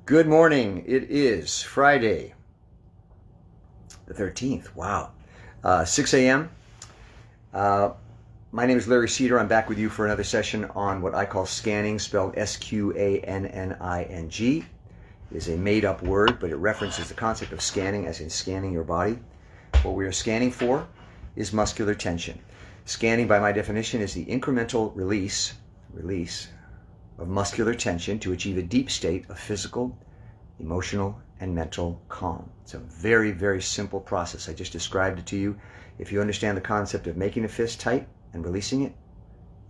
Good morning. It is Friday, the 13th. Wow. 6 a.m. My name is Larry Cedar. I'm back with you for another session on what I call scanning, spelled Sqanning. It is a made-up word, but it references the concept of scanning, as in scanning your body. What we are scanning for is muscular tension. Scanning, by my definition, is the incremental release of muscular tension to achieve a deep state of physical, emotional, and mental calm. It's a very, very simple process. I just described it to you. If you understand the concept of making a fist tight and releasing it,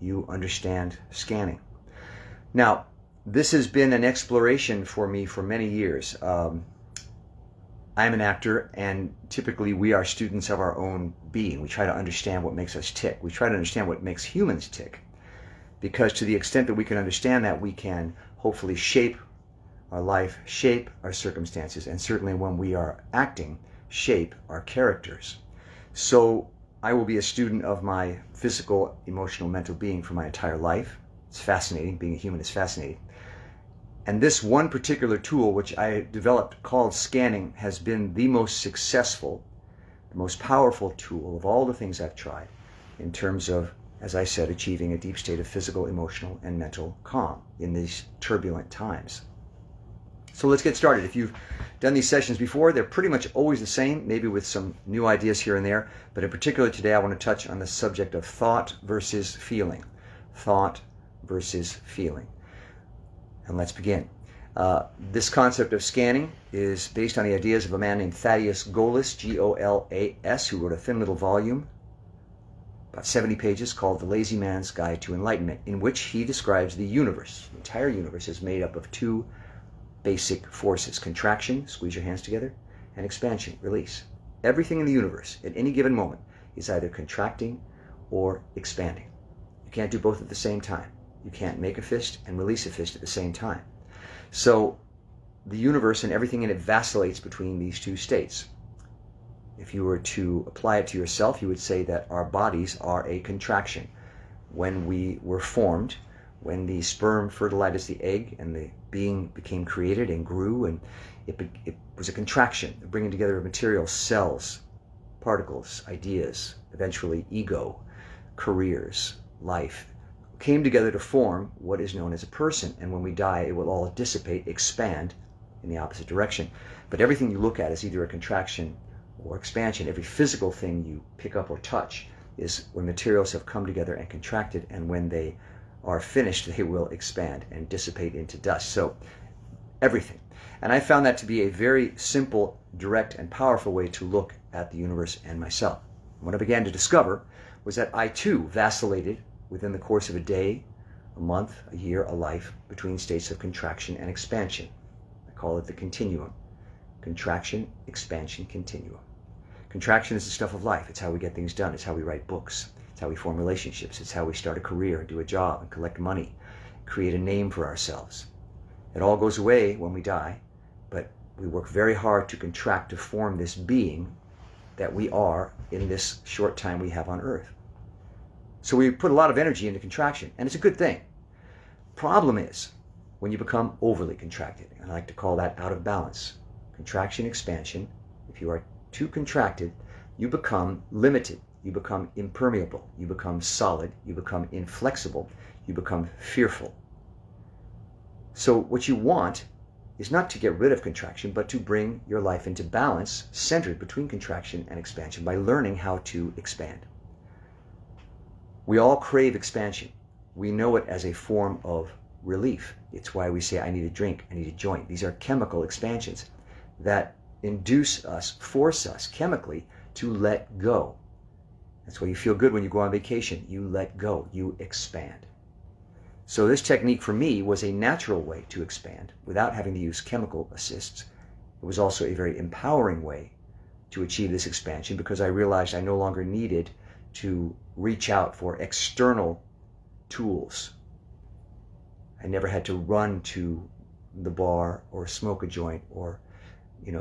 you understand scanning. Now, this has been an exploration for me for many years. I'm an actor, and typically we are students of our own being. We try to understand what makes us tick. We try to understand what makes humans tick. Because to the extent that we can understand that, we can hopefully shape our life, shape our circumstances, and certainly when we are acting, shape our characters. So I will be a student of my physical, emotional, mental being for my entire life. It's fascinating. Being a human is fascinating. And this one particular tool, which I developed called scanning, has been the most successful, the most powerful tool of all the things I've tried in terms of, as I said, achieving a deep state of physical, emotional, and mental calm in these turbulent times. So let's get started. If you've done these sessions before, they're pretty much always the same, maybe with some new ideas here and there. But in particular today, I want to touch on the subject of thought versus feeling. Thought versus feeling. And let's begin. This concept of scanning is based on the ideas of a man named Thaddeus Golas, G-O-L-A-S, who wrote a thin little volume, about 70 pages, called The Lazy Man's Guide to Enlightenment, in which he describes the universe. The entire universe is made up of two basic forces: contraction, squeeze your hands together, and expansion, release. Everything in the universe at any given moment is either contracting or expanding. You can't do both at the same time. You can't make a fist and release a fist at the same time. So the universe and everything in it vacillates between these two states. If you were to apply it to yourself, you would say that our bodies are a contraction. When we were formed, when the sperm fertilized the egg and the being became created and grew, and it was a contraction, the bringing together of material, cells, particles, ideas, eventually ego, careers, life, came together to form what is known as a person. And when we die, it will all dissipate, expand in the opposite direction. But everything you look at is either a contraction or expansion. Every physical thing you pick up or touch is when materials have come together and contracted, and when they are finished, they will expand and dissipate into dust. So everything. And I found that to be a very simple, direct, and powerful way to look at the universe and myself. What I began to discover was that I too vacillated within the course of a day, a month, a year, a life, between states of contraction and expansion. I call it the continuum. Contraction, expansion, continuum. Contraction is the stuff of life. It's how we get things done. It's how we write books. It's how we form relationships. It's how we start a career and do a job and collect money, create a name for ourselves. It all goes away when we die, but we work very hard to contract to form this being that we are in this short time we have on earth. So we put a lot of energy into contraction, and it's a good thing. Problem is when you become overly contracted, and I like to call that out of balance. Contraction, expansion. If you are too contracted, you become limited. You become impermeable, you become solid, you become inflexible, you become fearful. So what you want is not to get rid of contraction, but to bring your life into balance, centered between contraction and expansion, by learning how to expand. We all crave expansion. We know it as a form of relief. It's why we say, I need a drink, I need a joint. These are chemical expansions that induce us, force us chemically to let go. That's why you feel good when you go on vacation. You let go, you expand. So this technique for me was a natural way to expand without having to use chemical assists. It was also a very empowering way to achieve this expansion, because I realized I no longer needed to reach out for external tools. I never had to run to the bar or smoke a joint or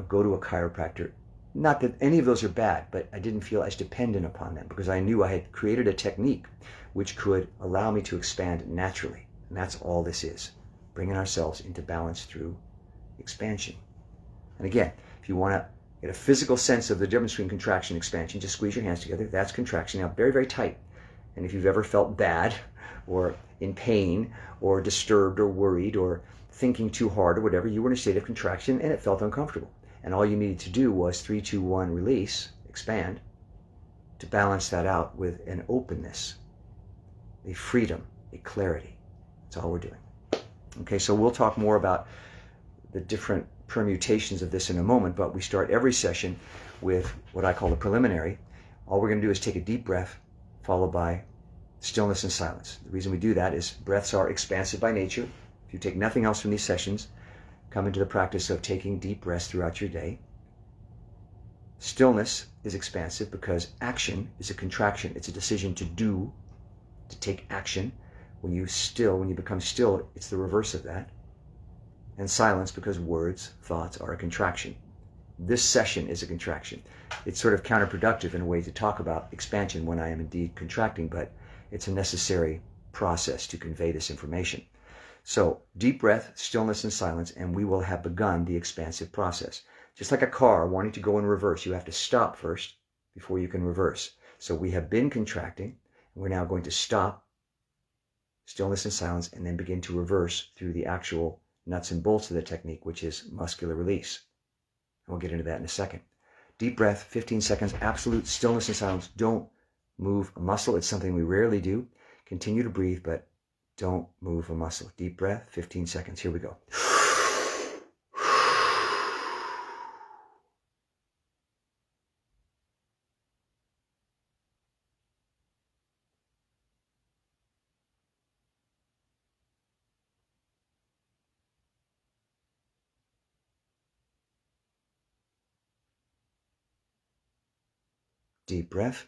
go to a chiropractor. Not that any of those are bad, but I didn't feel as dependent upon them, because I knew I had created a technique which could allow me to expand naturally. And that's all this is, bringing ourselves into balance through expansion. And again, if you want to get a physical sense of the difference between contraction and expansion, just squeeze your hands together. That's contraction. Now, very, very tight. And if you've ever felt bad or in pain or disturbed or worried or thinking too hard or whatever, you were in a state of contraction and it felt uncomfortable. And all you needed to do was 3, 2, 1, release, expand, to balance that out with an openness, a freedom, a clarity. That's all we're doing. Okay, so we'll talk more about the different permutations of this in a moment, but we start every session with what I call the preliminary. All we're going to do is take a deep breath, followed by stillness and silence. The reason we do that is breaths are expansive by nature. If you take nothing else from these sessions, come into the practice of taking deep breaths throughout your day. Stillness is expansive because action is a contraction. It's a decision to do, to take action. When you become still, it's the reverse of that. And silence because words, thoughts are a contraction. This session is a contraction. It's sort of counterproductive in a way to talk about expansion when I am indeed contracting, but it's a necessary process to convey this information. So deep breath, stillness, and silence, and we will have begun the expansive process. Just like a car wanting to go in reverse, you have to stop first before you can reverse. So we have been contracting, and we're now going to stop, stillness and silence, and then begin to reverse through the actual nuts and bolts of the technique, which is muscular release. And we'll get into that in a second. Deep breath, 15 seconds, absolute stillness and silence. Don't move a muscle. It's something we rarely do. Continue to breathe, but don't move a muscle. Deep breath, 15 seconds. Here we go. Deep breath.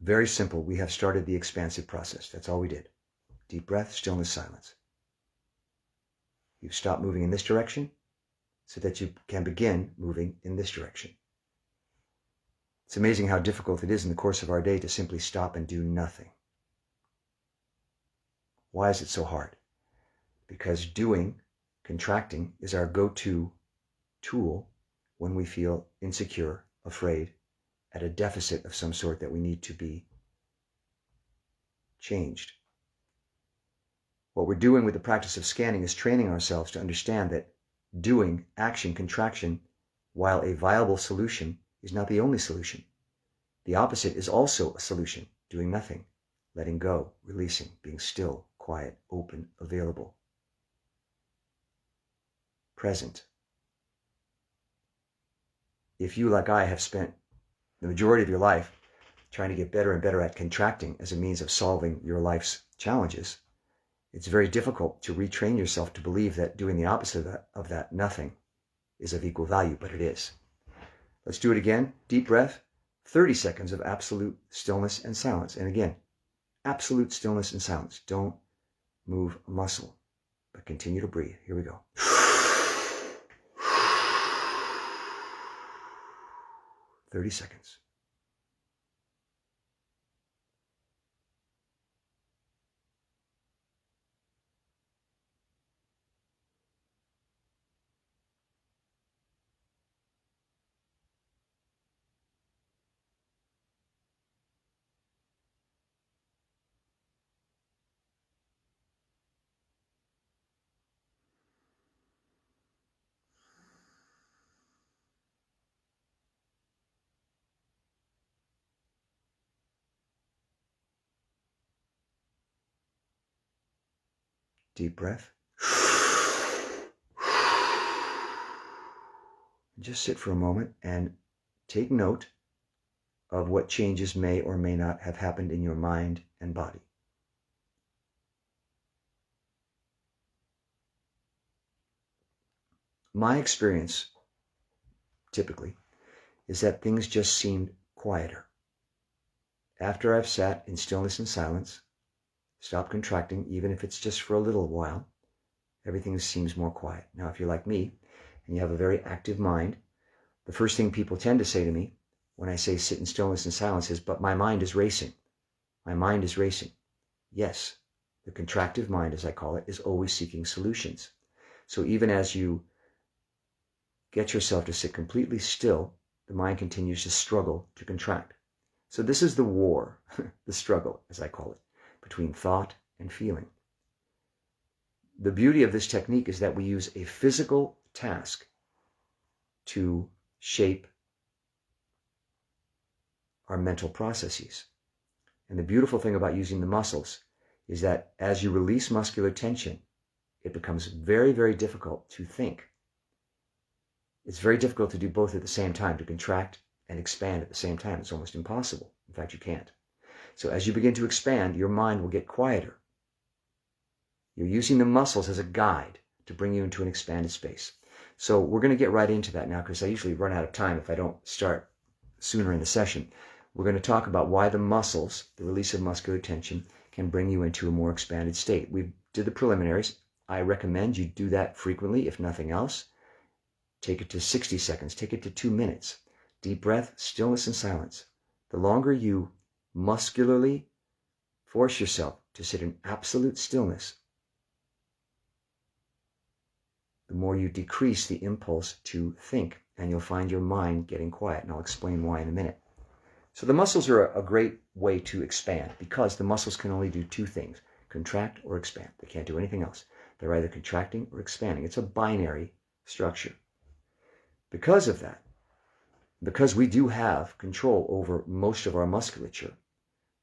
Very simple. We have started the expansive process. That's all we did. Deep breath, stillness, silence. You've stopped moving in this direction so that you can begin moving in this direction. It's amazing how difficult it is in the course of our day to simply stop and do nothing. Why is it so hard? Because contracting is our go-to tool when we feel insecure, afraid, at a deficit of some sort that we need to be changed. What we're doing with the practice of scanning is training ourselves to understand that doing, action, contraction, while a viable solution, is not the only solution. The opposite is also a solution, doing nothing, letting go, releasing, being still, quiet, open, available, present. If you, like I, have spent the majority of your life trying to get better and better at contracting as a means of solving your life's challenges, it's very difficult to retrain yourself to believe that doing the opposite of that, nothing, is of equal value, but it is. Let's do it again. Deep breath, 30 seconds of absolute stillness and silence. And again, absolute stillness and silence. Don't move a muscle, but continue to breathe. Here we go. 30 seconds. Deep breath. Just sit for a moment and take note of what changes may or may not have happened in your mind and body. My experience, typically, is that things just seemed quieter. After I've sat in stillness and silence, stopped contracting, even if it's just for a little while, everything seems more quiet. Now, if you're like me, and you have a very active mind, the first thing people tend to say to me when I say sit in stillness and silence is, but my mind is racing. My mind is racing. Yes, the contractive mind, as I call it, is always seeking solutions. So even as you get yourself to sit completely still, the mind continues to struggle to contract. So this is the war, the struggle, as I call it, between thought and feeling. The beauty of this technique is that we use a physical task to shape our mental processes. And the beautiful thing about using the muscles is that as you release muscular tension, it becomes very, very difficult to think. It's very difficult to do both at the same time, to contract and expand at the same time. It's almost impossible. In fact, you can't. So as you begin to expand, your mind will get quieter. You're using the muscles as a guide to bring you into an expanded space. So we're going to get right into that now, because I usually run out of time if I don't start sooner in the session. We're going to talk about why the muscles, the release of muscular tension, can bring you into a more expanded state. We did the preliminaries. I recommend you do that frequently, if nothing else. Take it to 60 seconds. Take it to 2 minutes. Deep breath, stillness, and silence. The longer you muscularly force yourself to sit in absolute stillness, the more you decrease the impulse to think, and you'll find your mind getting quiet. And I'll explain why in a minute. So the muscles are a great way to expand, because the muscles can only do two things: contract or expand. They can't do anything else. They're either contracting or expanding. It's a binary structure. Because of that, because we do have control over most of our musculature,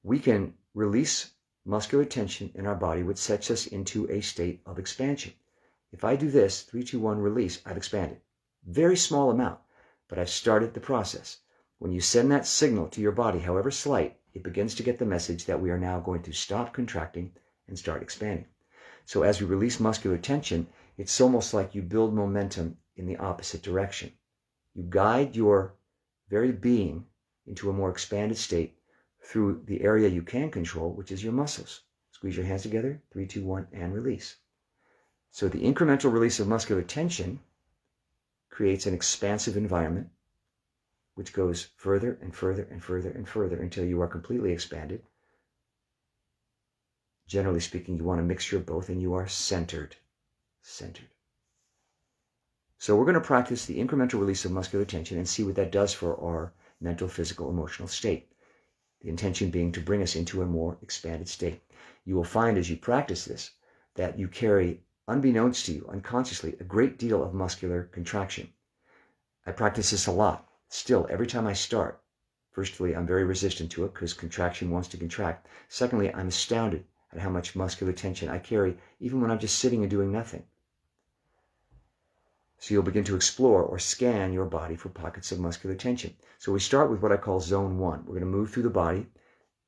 we can release muscular tension in our body, which sets us into a state of expansion. If I do this, 3, 2, 1, release, I've expanded. Very small amount, but I've started the process. When you send that signal to your body, however slight, it begins to get the message that we are now going to stop contracting and start expanding. So as we release muscular tension, it's almost like you build momentum in the opposite direction. You guide your very being into a more expanded state through the area you can control, which is your muscles. Squeeze your hands together, 3, 2, 1, and release. So the incremental release of muscular tension creates an expansive environment, which goes further and further and further and further until you are completely expanded. Generally speaking, you want a mixture of both, and you are centered. So we're going to practice the incremental release of muscular tension and see what that does for our mental, physical, emotional state. The intention being to bring us into a more expanded state. You will find as you practice this that you carry, unbeknownst to you, unconsciously, a great deal of muscular contraction. I practice this a lot. Still, every time I start, firstly, I'm very resistant to it because contraction wants to contract. Secondly, I'm astounded at how much muscular tension I carry, even when I'm just sitting and doing nothing. So you'll begin to explore or scan your body for pockets of muscular tension. So we start with what I call zone 1. We're going to move through the body,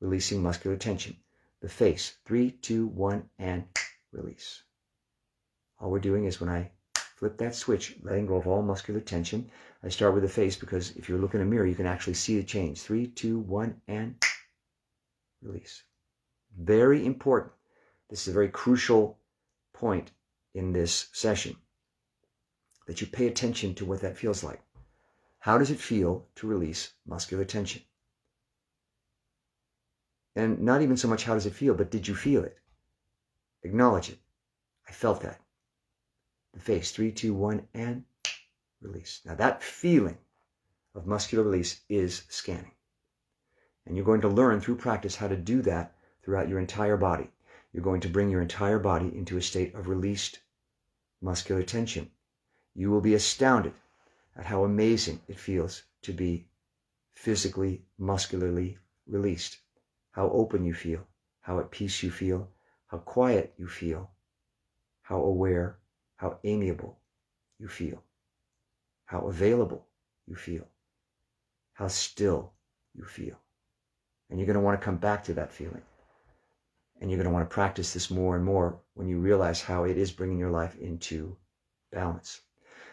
releasing muscular tension. The face, 3, 2, 1, and release. All we're doing is when I flip that switch, letting go of all muscular tension, I start with the face because if you look in a mirror, you can actually see the change. 3, 2, 1, and release. Very important. This is a very crucial point in this session, that you pay attention to what that feels like. How does it feel to release muscular tension? And not even so much how does it feel, but did you feel it? Acknowledge it. I felt that. The face, 3, 2, 1, and release. Now that feeling of muscular release is scanning. And you're going to learn through practice how to do that throughout your entire body. You're going to bring your entire body into a state of released muscular tension. You will be astounded at how amazing it feels to be physically, muscularly released. How open you feel, how at peace you feel, how quiet you feel, how aware, how amiable you feel, how available you feel, how still you feel. And you're going to want to come back to that feeling. And you're going to want to practice this more and more when you realize how it is bringing your life into balance.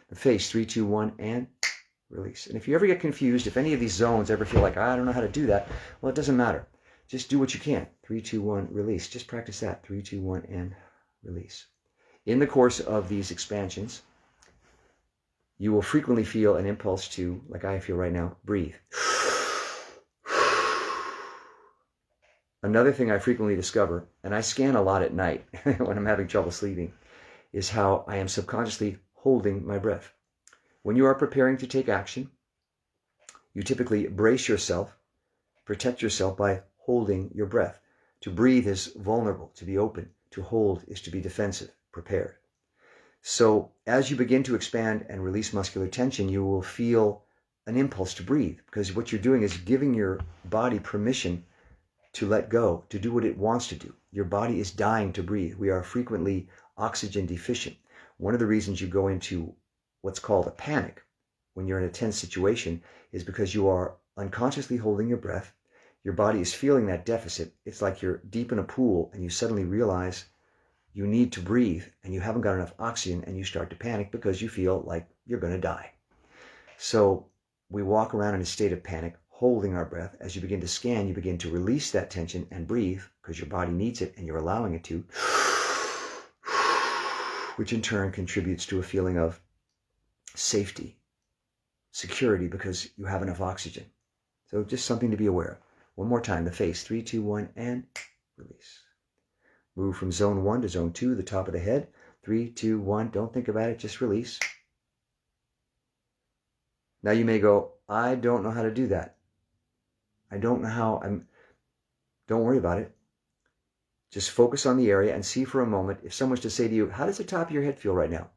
The face, 3, 2, 1, and release. And if you ever get confused, if any of these zones ever feel like, I don't know how to do that, well, it doesn't matter. Just do what you can. 3, 2, 1, release. Just practice that. 3, 2, 1, and release. In the course of these expansions, you will frequently feel an impulse to, like I feel right now, breathe. Another thing I frequently discover, and I scan a lot at night when I'm having trouble sleeping, is how I am subconsciously holding my breath. When you are preparing to take action, you typically brace yourself, protect yourself by holding your breath. To breathe is vulnerable, to be open. To hold is to be defensive, prepared. So as you begin to expand and release muscular tension, you will feel an impulse to breathe, because what you're doing is giving your body permission to let go, to do what it wants to do. Your body is dying to breathe. We are frequently oxygen deficient. One of the reasons you go into what's called a panic when you're in a tense situation is because you are unconsciously holding your breath. Your body is feeling that deficit. It's like you're deep in a pool and you suddenly realize you need to breathe and you haven't got enough oxygen, and you start to panic because you feel like you're going to die. So we walk around in a state of panic, holding our breath. As you begin to scan, you begin to release that tension and breathe, because your body needs it and you're allowing it to, which in turn contributes to a feeling of safety, security, because you have enough oxygen. So just something to be aware of. One more time, the face, 3, 2, 1, and release. Move from zone 1 to zone 2, the top of the head. 3, 2, 1, don't think about it, just release. Now you may go, I don't know how to do that. I don't know how. Don't worry about it. Just focus on the area and see for a moment, if someone was to say to you, how does the top of your head feel right now?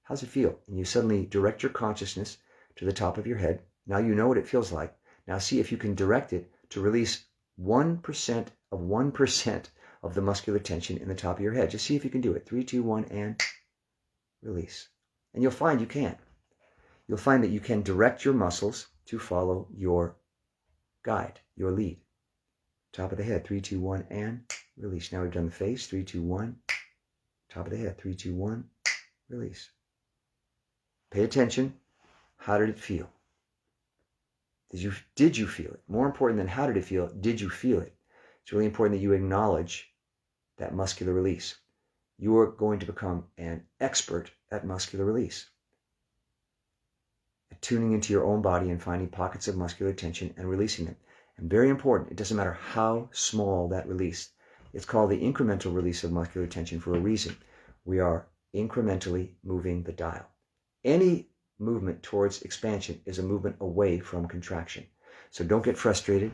How's it feel? And you suddenly direct your consciousness to the top of your head. Now you know what it feels like. Now see if you can direct it to release 1% of 1% of the muscular tension in the top of your head. Just see if you can do it. 3, 2, 1, and release. And you'll find you can. You'll find that you can direct your muscles to follow your guide, your lead. Top of the head, 3, 2, 1, and release. Now we've done the face, 3, 2, 1. Top of the head, 3, 2, 1, release. Pay attention. How did it feel? Did you feel it? More important than how did it feel, did you feel it? It's really important that you acknowledge that muscular release. You are going to become an expert at muscular release. At tuning into your own body and finding pockets of muscular tension and releasing them. And very important, it doesn't matter how small that release. It's called the incremental release of muscular tension for a reason. We are incrementally moving the dial. Any movement towards expansion is a movement away from contraction. So don't get frustrated,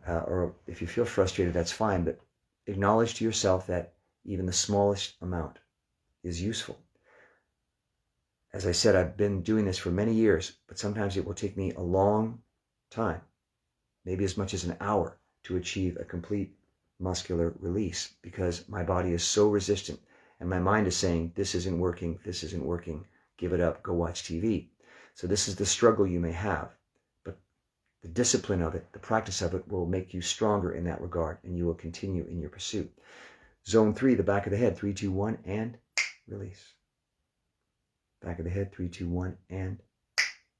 or if you feel frustrated, that's fine, but acknowledge to yourself that even the smallest amount is useful. As I said, I've been doing this for many years, but sometimes it will take me a long time, maybe as much as an hour, to achieve a complete muscular release, because my body is so resistant and my mind is saying, this isn't working, give it up, go watch TV. So this is the struggle you may have, but the discipline of it, the practice of it will make you stronger in that regard, and you will continue in your pursuit. Zone 3, the back of the head, 3, 2, 1, and release. Back of the head, 3, 2, 1, and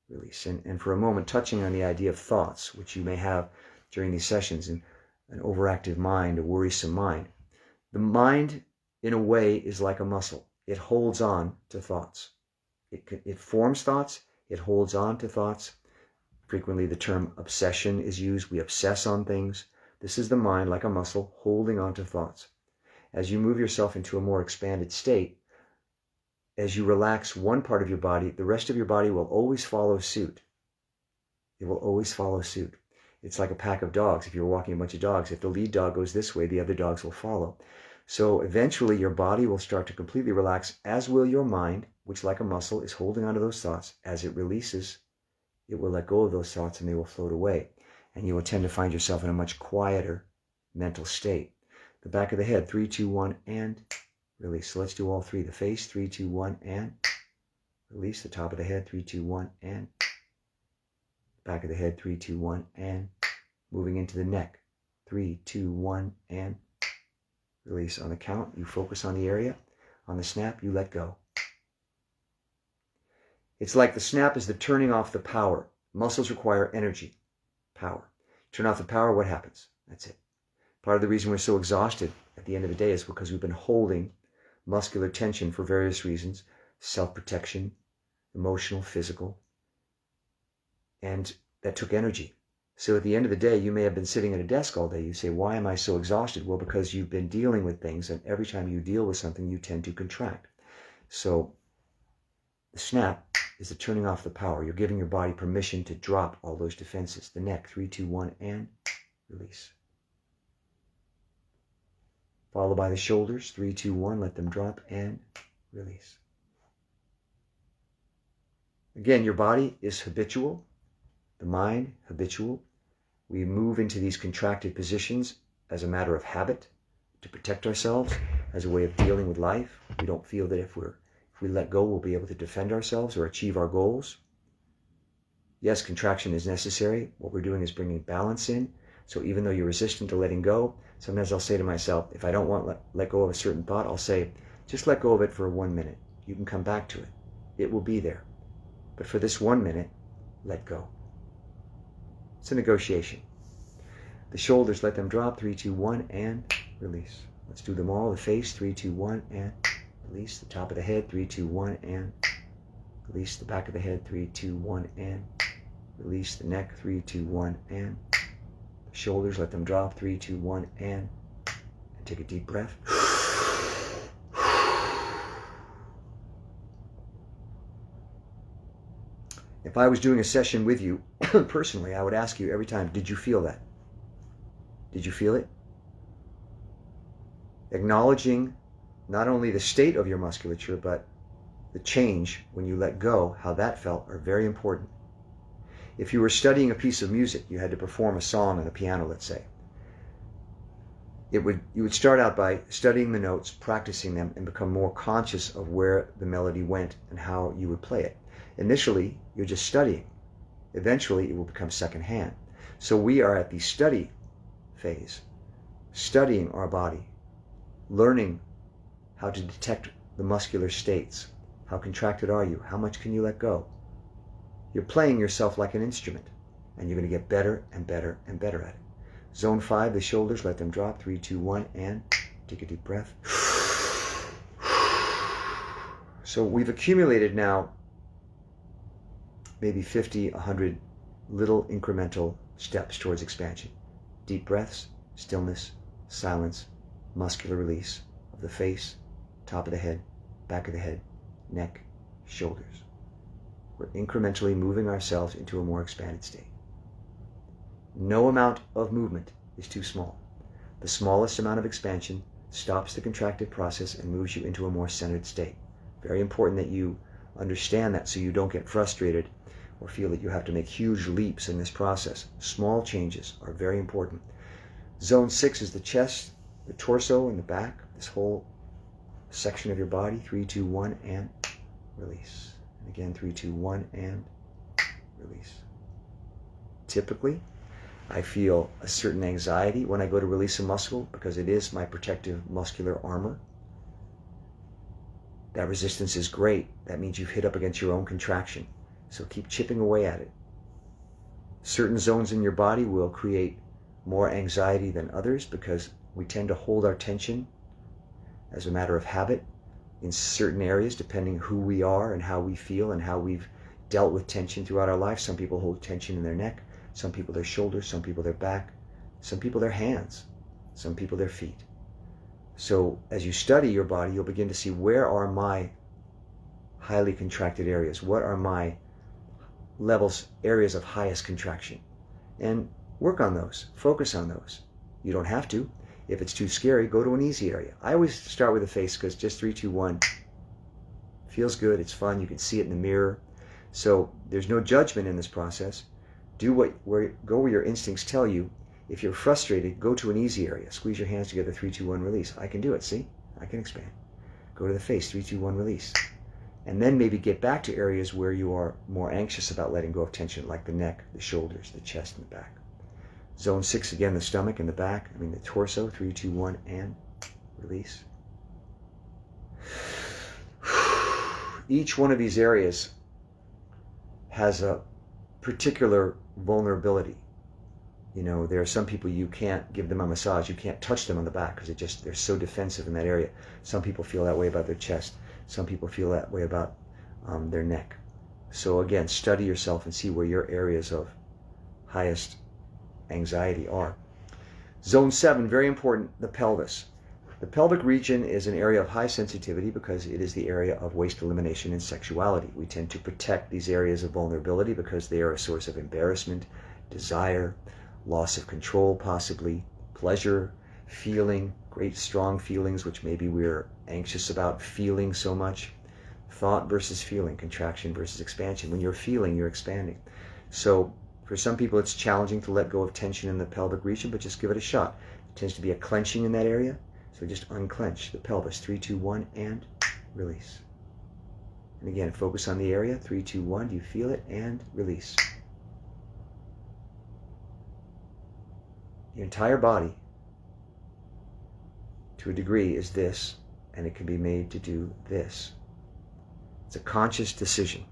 release. And for a moment, touching on the idea of thoughts, which you may have during these sessions, and an overactive mind, a worrisome mind. The mind, in a way, is like a muscle. It holds on to thoughts. It forms thoughts. It holds on to thoughts. Frequently, the term obsession is used. We obsess on things. This is the mind, like a muscle, holding on to thoughts. As you move yourself into a more expanded state, as you relax one part of your body, the rest of your body will always follow suit. It will always follow suit. It's like a pack of dogs. If you're walking a bunch of dogs, if the lead dog goes this way, the other dogs will follow. So eventually your body will start to completely relax, as will your mind, which like a muscle is holding on to those thoughts. As it releases, it will let go of those thoughts and they will float away. And you will tend to find yourself in a much quieter mental state. The back of the head, 3, 2, 1, and release. So let's do all three. The face, 3, 2, 1, and release. The top of the head, 3, 2, 1, and back of the head, 3, 2, 1, and moving into the neck, 3, 2, 1, and release. On the count, you focus on the area. On the snap, you let go. It's like the snap is the turning off the power. Muscles require energy, power. Turn off the power, what happens? That's it. Part of the reason we're so exhausted at the end of the day is because we've been holding muscular tension for various reasons, self-protection, emotional, physical, and that took energy. So at the end of the day, you may have been sitting at a desk all day. You say, why am I so exhausted? Well, because you've been dealing with things, and every time you deal with something, you tend to contract. So the snap is the turning off the power. You're giving your body permission to drop all those defenses. The neck, 3, 2, 1, and release. Followed by the shoulders, 3, 2, 1, let them drop and release. Again, your body is habitual, the mind habitual. We move into these contracted positions as a matter of habit to protect ourselves, as a way of dealing with life. We don't feel that if we let go, we'll be able to defend ourselves or achieve our goals. Yes, contraction is necessary. What we're doing is bringing balance in. So even though you're resistant to letting go, sometimes I'll say to myself, if I don't want to let go of a certain thought, I'll say, just let go of it for 1 minute. You can come back to it. It will be there. But for this 1 minute, let go. It's a negotiation. The shoulders, let them drop, 3, 2, 1, and release. Let's do them all. The face, 3, 2, 1, and release. The top of the head, 3, 2, 1, and release. The back of the head, 3, 2, 1, and release. The neck, 3, 2, 1, and the shoulders, let them drop, 3, 2, 1, and take a deep breath. If I was doing a session with you personally, I would ask you every time, did you feel that? Did you feel it? Acknowledging not only the state of your musculature, but the change when you let go, how that felt, are very important. If you were studying a piece of music, you had to perform a song on the piano, let's say. You would start out by studying the notes, practicing them, and become more conscious of where the melody went and how you would play it. Initially, you're just studying. Eventually, it will become secondhand. So we are at the study phase, studying our body, learning how to detect the muscular states. How contracted are you? How much can you let go? You're playing yourself like an instrument, and you're going to get better and better and better at it. Zone 5, the shoulders, let them drop, 3, 2, 1, and take a deep breath. So we've accumulated now maybe 50, 100 little incremental steps towards expansion. Deep breaths, stillness, silence, muscular release of the face, top of the head, back of the head, neck, shoulders. We're incrementally moving ourselves into a more expanded state. No amount of movement is too small. The smallest amount of expansion stops the contracted process and moves you into a more centered state. Very important that you understand that so you don't get frustrated or feel that you have to make huge leaps in this process. Small changes are very important. Zone 6 is the chest, the torso, and the back. This whole section of your body. 3, 2, 1, and release. And again, 3, 2, 1, and release. Typically, I feel a certain anxiety when I go to release a muscle because it is my protective muscular armor. That resistance is great. That means you've hit up against your own contraction. So keep chipping away at it. Certain zones in your body will create more anxiety than others because we tend to hold our tension as a matter of habit in certain areas depending who we are and how we feel and how we've dealt with tension throughout our life. Some people hold tension in their neck, some people their shoulders, some people their back, some people their hands, some people their feet. So as you study your body, you'll begin to see where are my highly contracted areas, what are my areas of highest contraction, and work on those, focus on those. You don't have to. If it's too scary, go to an easy area. I always start with the face because just 3, 2, 1 feels good, it's fun, you can see it in the mirror. So there's no judgment in this process. Go where your instincts tell you. If you're frustrated, go to an easy area. Squeeze your hands together, 3, 2, 1, release. I can do it, see? I can expand. Go to the face, 3, 2, 1, release. And then maybe get back to areas where you are more anxious about letting go of tension, like the neck, the shoulders, the chest, and the back. Zone 6, again, the stomach and the back. The torso, 3, 2, 1, and release. Each one of these areas has a particular vulnerability. There are some people you can't give them a massage. You can't touch them on the back because they're so defensive in that area. Some people feel that way about their chest. Some people feel that way about their neck. So again, study yourself and see where your areas of highest anxiety are. Zone 7, very important, the pelvis. The pelvic region is an area of high sensitivity because it is the area of waste elimination and sexuality. We tend to protect these areas of vulnerability because they are a source of embarrassment, desire, loss of control possibly, pleasure, feeling, great strong feelings which maybe we're anxious about feeling so much. Thought versus feeling, contraction versus expansion. When you're feeling, you're expanding. So for some people it's challenging to let go of tension in the pelvic region, but just give it a shot. There tends to be a clenching in that area, so just unclench the pelvis. 3, 2, 1, and release. And again, focus on the area. 3, 2, 1. Do you feel it? And release. Your entire body, to a degree, is this, and it can be made to do this. It's a conscious decision.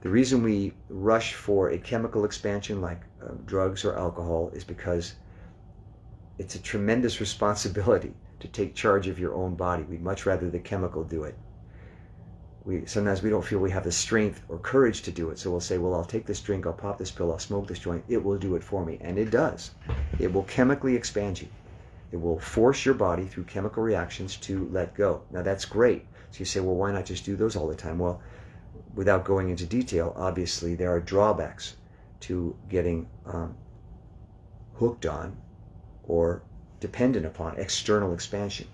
The reason we rush for a chemical expansion like drugs or alcohol is because it's a tremendous responsibility to take charge of your own body. We'd much rather the chemical do it. Sometimes we don't feel we have the strength or courage to do it, so we'll say, well, I'll take this drink, I'll pop this pill, I'll smoke this joint, it will do it for me. And it does. It will chemically expand you. It will force your body through chemical reactions to let go. Now that's great. So you say, well, why not just do those all the time? Well, without going into detail, obviously there are drawbacks to getting hooked on or dependent upon external expansion.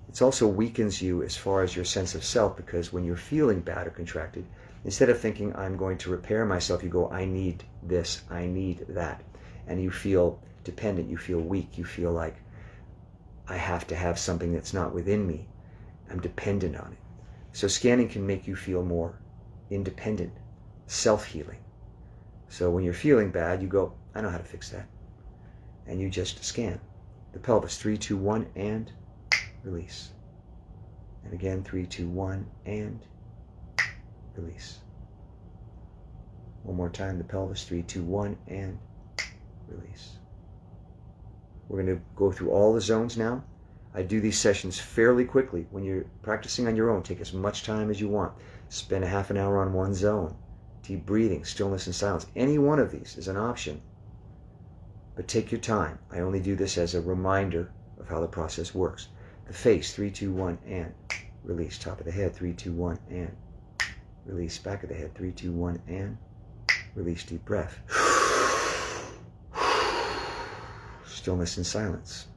It also weakens you as far as your sense of self, because when you're feeling bad or contracted, instead of thinking, I'm going to repair myself, you go, I need this, I need that. And you feel dependent, you feel weak, you feel like I have to have something that's not within me. I'm dependent on it. So scanning can make you feel more independent, self-healing. So when you're feeling bad, you go, I know how to fix that. And you just scan the pelvis. 3, 2, 1, and release. And again, 3, 2, 1, and release. One more time, the pelvis. 3, 2, 1, and release. We're going to go through all the zones now. I do these sessions fairly quickly. When you're practicing on your own, take as much time as you want. Spend a half an hour on one zone. Deep breathing, stillness and silence. Any one of these is an option. But take your time. I only do this as a reminder of how the process works. The face, 3, 2, 1, and release. Top of the head, 3, 2, 1, and release. Back of the head, 3, 2, 1, and release. Deep breath. Stillness and silence.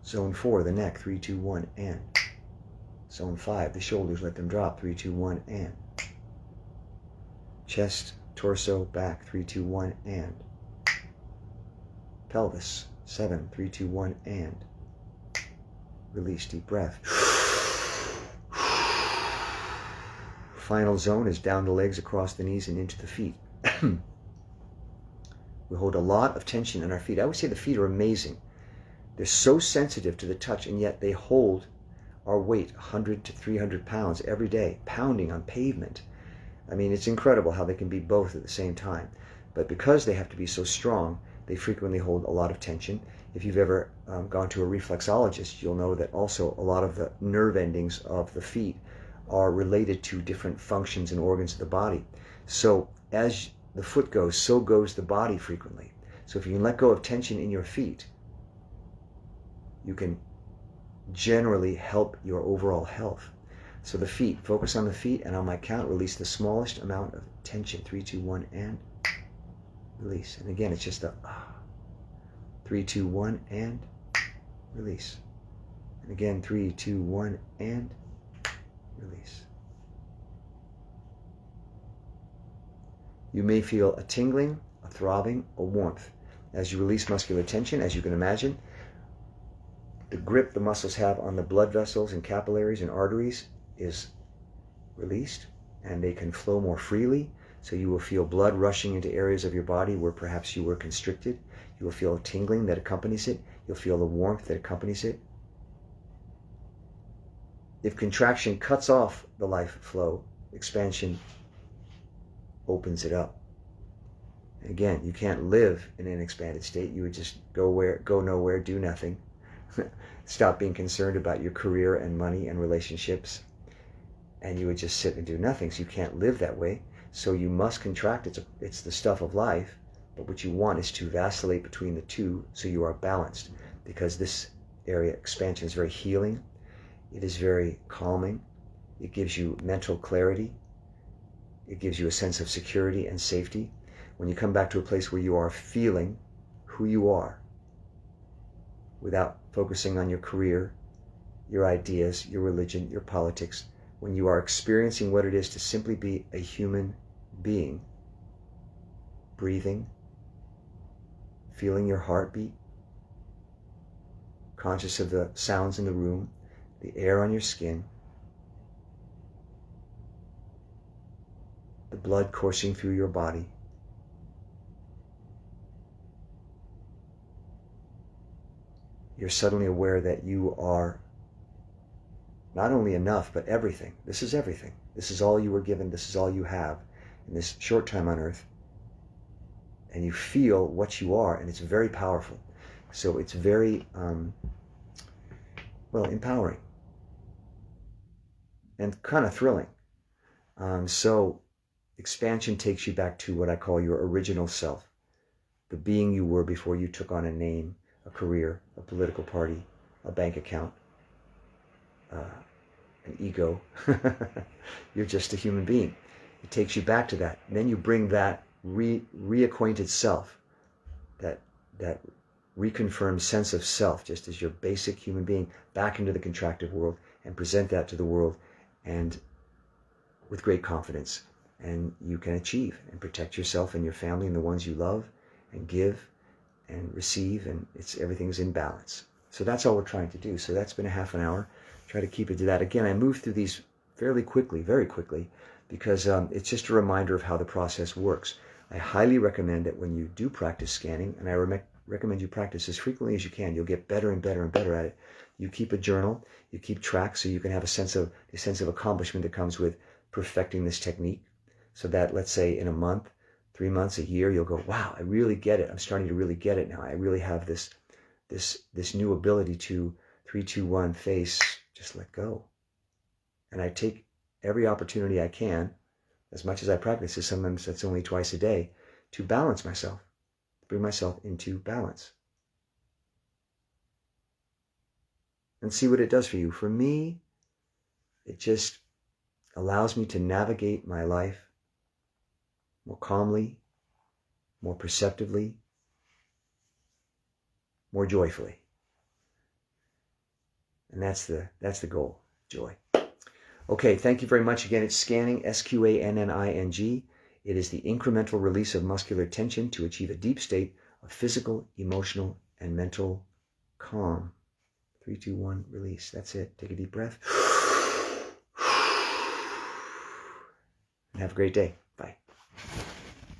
Zone 4, the neck, 3, 2, 1, and. Zone 5, the shoulders, let them drop, 3, 2, 1, and. Chest, torso, back, 3, 2, 1, and. Pelvis, 7, 3, 2, 1, and. Release, deep breath. Final zone is down the legs, across the knees, and into the feet. We hold a lot of tension in our feet. I always say the feet are amazing. They're so sensitive to the touch, and yet they hold our weight, 100 to 300 pounds every day, pounding on pavement. I mean, it's incredible how they can be both at the same time. But because they have to be so strong, they frequently hold a lot of tension. If you've ever gone to a reflexologist, you'll know that also a lot of the nerve endings of the feet are related to different functions and organs of the body. So as the foot goes, so goes the body frequently. So if you can let go of tension in your feet, you can generally help your overall health. So the feet, focus on the feet, and on my count, release the smallest amount of tension. 3, 2, 1, and release. And again, it's just a 3, 2, 1, and release. And again, 3, 2, 1, and release. You may feel a tingling, a throbbing, a warmth. As you release muscular tension, as you can imagine, the grip the muscles have on the blood vessels and capillaries and arteries is released, and they can flow more freely. So you will feel blood rushing into areas of your body where perhaps you were constricted. You will feel a tingling that accompanies it. You'll feel the warmth that accompanies it. If contraction cuts off the life flow, expansion opens it up. Again, you can't live in an expanded state. You would just go nowhere, do nothing. Stop being concerned about your career and money and relationships, and you would just sit and do nothing. So you can't live that way. So you must contract. It's the stuff of life, but what you want is to vacillate between the two so you are balanced, because this area expansion is very healing. It is very calming. It gives you mental clarity. It gives you a sense of security and safety. When you come back to a place where you are feeling who you are without focusing on your career, your ideas, your religion, your politics, when you are experiencing what it is to simply be a human being, breathing, feeling your heartbeat, conscious of the sounds in the room, the air on your skin, the blood coursing through your body, you're suddenly aware that you are not only enough, but everything. This is everything. This is all you were given. This is all you have in this short time on earth. And you feel what you are, and it's very powerful. So it's very, empowering and kind of thrilling. So expansion takes you back to what I call your original self, the being you were before you took on a name, a career, a political party, a bank account, an ego. You're just a human being. It takes you back to that. And then you bring that reacquainted self, that reconfirmed sense of self, just as your basic human being, back into the contractive world and present that to the world, and with great confidence. And you can achieve and protect yourself and your family and the ones you love, and give and receive, and everything's in balance. So that's all we're trying to do. So that's been a half an hour. Try to keep it to that. Again, I move through these fairly quickly, very quickly, because it's just a reminder of how the process works. I highly recommend that when you do practice scanning, and I recommend you practice as frequently as you can, you'll get better and better and better at it. You keep a journal, you keep track, so you can have a sense of accomplishment that comes with perfecting this technique. So that, let's say, in a month, 3 months, a year, you'll go, wow, I really get it. I'm starting to really get it now. I really have this new ability to 3, 2, 1, face, just let go. And I take every opportunity I can, as much as I practice this, sometimes that's only twice a day, to balance myself, bring myself into balance. And see what it does for you. For me, it just allows me to navigate my life more calmly, more perceptively, more joyfully. And that's the goal, joy. Okay, thank you very much. Again, it's Sqanning, Sqanning. It is the incremental release of muscular tension to achieve a deep state of physical, emotional, and mental calm. 3, 2, 1, release. That's it. Take a deep breath. And have a great day.